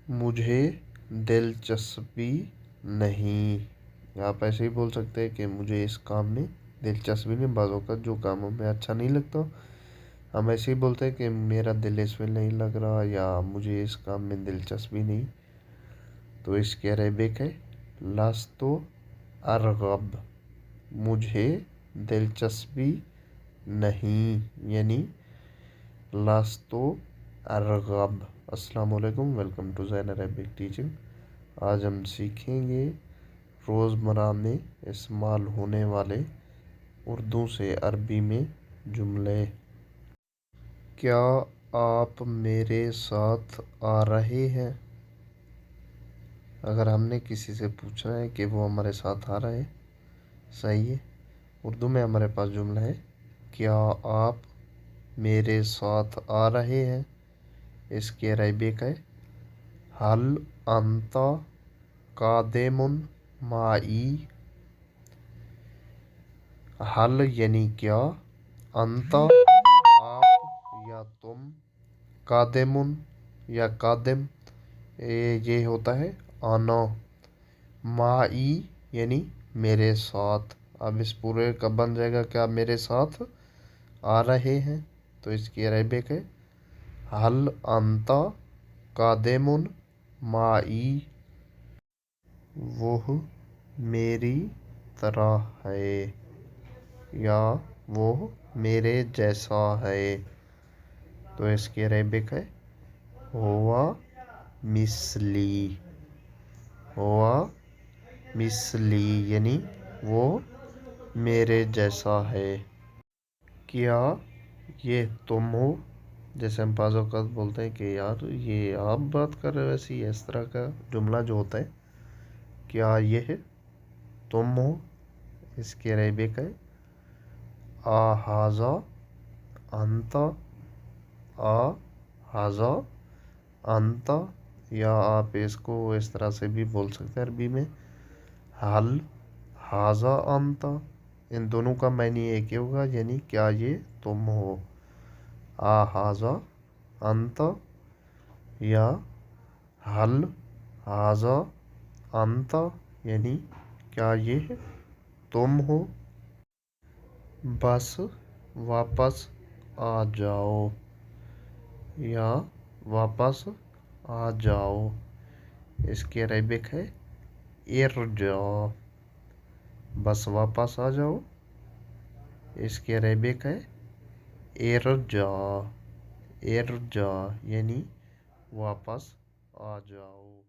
مجھے دلچسپی نہیں۔ آپ ایسے ہی بول سکتے ہیں کہ مجھے اس کام میں دلچسپی نہیں۔ بعض اوقات جو کاموں میں اچھا نہیں لگتا ہم ایسے ہی بولتے ہیں کہ میرا دل اس میں نہیں لگ رہا یا مجھے اس کام میں دلچسپی نہیں۔ تو اس کے عربک ہے لستو ارغب، مجھے دلچسپی نہیں، یعنی لستو ارغب۔ السلام علیکم، welcome to Zain Arabic teaching. آج ہم سیکھیں گے روزمرہ میں استعمال ہونے والے اردو سے عربی میں جملے۔ کیا آپ میرے ساتھ آ رہے ہیں؟ اگر ہم نے کسی سے پوچھنا ہے کہ وہ ہمارے ساتھ آ رہے ہیں، صحیح ہے۔ اردو میں ہمارے پاس جملہ ہے کیا آپ میرے ساتھ آ رہے ہیں۔ اس کے عربک ہے حل انت قادم معی۔ حل یعنی کیا، انت آپ یا تم، قادم یا قادم یہ ہوتا ہے آنا، معی یعنی میرے ساتھ۔ اب اس پورے کا بن جائے گا کہ آپ میرے ساتھ آ رہے ہیں، تو اس کی عربک ہے حل انت قادم معی۔ وہ میری طرح ہے یا وہ میرے جیسا ہے، تو اس کی عربک ہے ہوا مثلی۔ ہوا مثلی یعنی وہ میرے جیسا ہے۔ کیا یہ تم ہو؟ جیسے ہم بعض اوقات بولتے ہیں کہ یار یہ آپ بات کر رہے ہو، ایسی اس طرح کا جملہ جو ہوتا ہے کیا یہ تم ہو، اس کے عربک ہے آہذا انت۔ آہذا انت، یا آپ اس کو اس طرح سے بھی بول سکتے ہیں عربی میں حل ھذا انت۔ ان دونوں کا معنی ایک ہی ہوگا، یعنی کیا یہ تم ہو۔ آہذا انت یا حل ھذا انت، یعنی کیا یہ تم ہو۔ بس واپس آ جاؤ یا واپس آ جاؤ، اس کے عربک ہے ارجع۔ بس واپس آ جاؤ، اس کے عربک ہے ارجع۔ ارجع یعنی واپس آ جاؤ۔